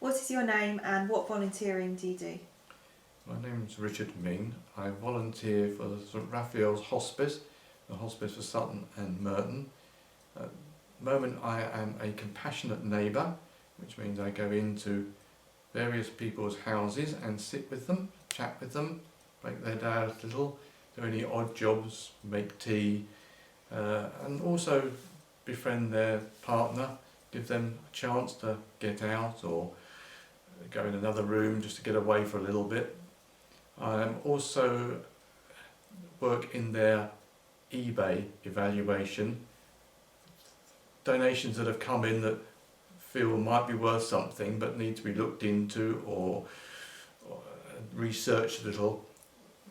What is your name and what volunteering do you do? My name's Richard Ming. I volunteer for St Raphael's Hospice, the Hospice for Sutton and Merton. At the moment I am a compassionate neighbour, which means I go into various people's houses and sit with them, chat with them, break their day out a little, do any odd jobs, make tea, and also befriend their partner, give them a chance to get out or go in another room just to get away for a little bit. I also work in their eBay evaluation. Donations that have come in that feel might be worth something but need to be looked into or researched a little.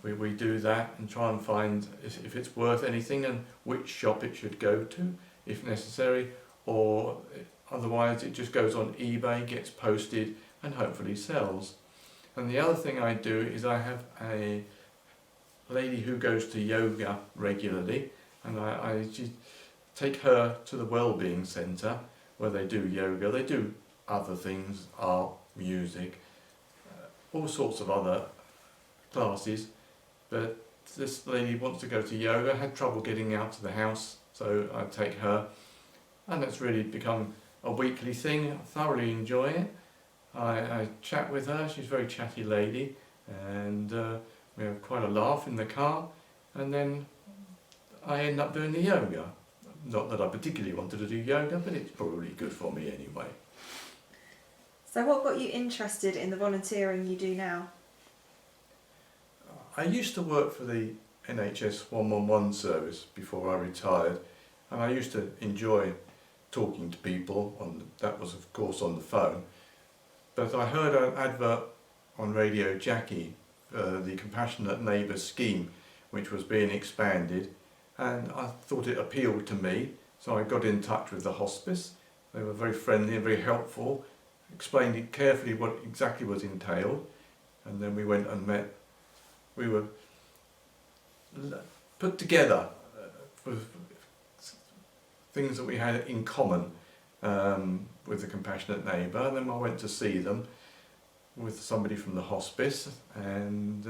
We do that and try and find if it's worth anything and which shop it should go to if necessary, or otherwise it just goes on eBay, gets posted and hopefully sells. And the other thing I do is I have a lady who goes to yoga regularly, and I take her to the Wellbeing Centre where they do yoga. They do other things, art, music, all sorts of other classes, but this lady wants to go to yoga, had trouble getting out to the house, so I take her, and it's really become a weekly thing. I thoroughly enjoy it. I chat with her, she's a very chatty lady, and we have quite a laugh in the car, and then I end up doing the yoga. Not that I particularly wanted to do yoga, but it's probably good for me anyway. So what got you interested in the volunteering you do now? I used to work for the NHS 111 service before I retired, and I used to enjoy talking to people, that was of course on the phone, but I heard an advert on Radio Jackie, the Compassionate Neighbours scheme, which was being expanded, and I thought it appealed to me, so I got in touch with the hospice. They were very friendly and very helpful, explained it carefully what exactly was entailed, and then we went and met. We were put together with things that we had in common with the Compassionate Neighbour, and then I went to see them with somebody from the hospice, and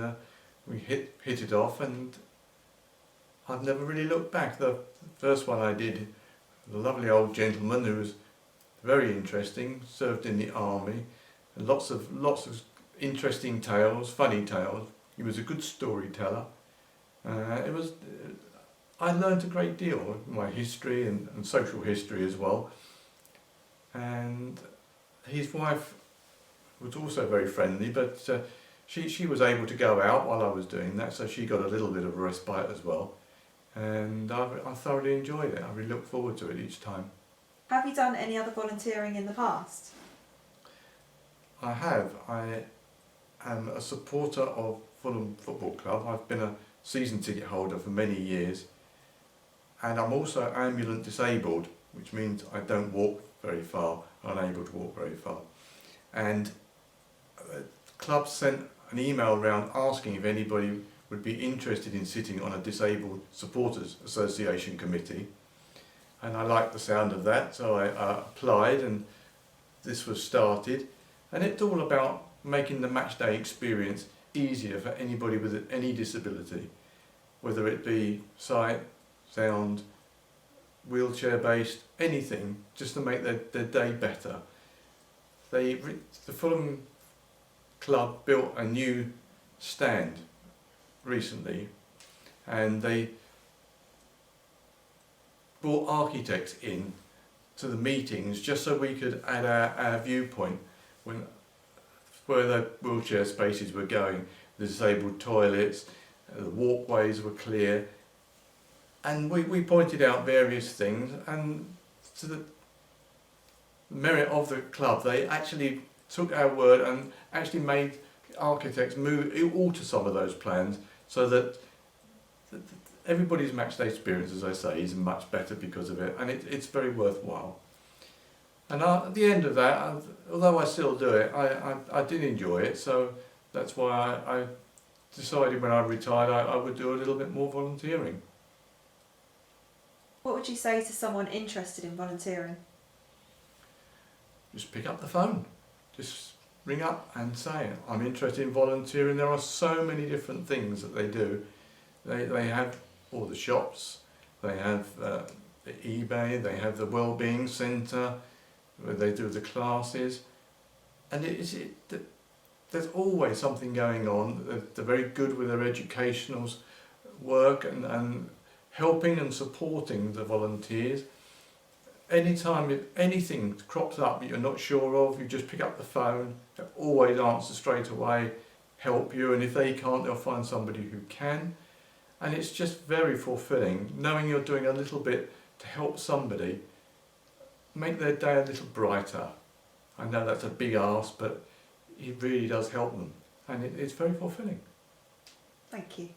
we hit it off, and I've never really looked back. The first one I did, the lovely old gentleman who was very interesting, served in the army, and lots of interesting tales, funny tales. He was a good storyteller. I learnt a great deal of my history and social history as well. And his wife was also very friendly, but she was able to go out while I was doing that, so she got a little bit of a respite as well. And I thoroughly enjoyed it. I really look forward to it each time. Have you done any other volunteering in the past? I have. I am a supporter of Fulham Football Club. I've been a season ticket holder for many years, and I'm also ambulant disabled, which means I don't walk very far, unable to walk very far. And the club sent an email around asking if anybody would be interested in sitting on a Disabled Supporters Association committee, and I liked the sound of that, so I applied, and this was started. And it's all about making the match day experience easier for anybody with any disability, whether it be sight, sound, wheelchair based, anything, just to make their day better. The Fulham Club built a new stand recently, and they brought architects in to the meetings just so we could add our viewpoint where the wheelchair spaces were going, the disabled toilets, the walkways were clear, and we pointed out various things, and to the merit of the club, they actually took our word and actually made architects alter some of those plans so that everybody's match day experience, as I say, is much better because of it, and it's very worthwhile. And at the end of that, although I still do it, I did enjoy it, so that's why I decided when I retired I would do a little bit more volunteering. What would you say to someone interested in volunteering? Just pick up the phone. just ring up and say, I'm interested in volunteering. There are so many different things that they do. They have all the shops, they have the eBay, they have the Wellbeing Centre, where they do the classes, and there's always something going on. They're very good with their educational work and helping and supporting the volunteers. Anytime anything crops up that you're not sure of, you just pick up the phone, they always answer straight away, help you, and if they can't, they'll find somebody who can. And it's just very fulfilling, knowing you're doing a little bit to help somebody, make their day a little brighter. I know that's a big ask, but it really does help them, and it's very fulfilling. Thank you.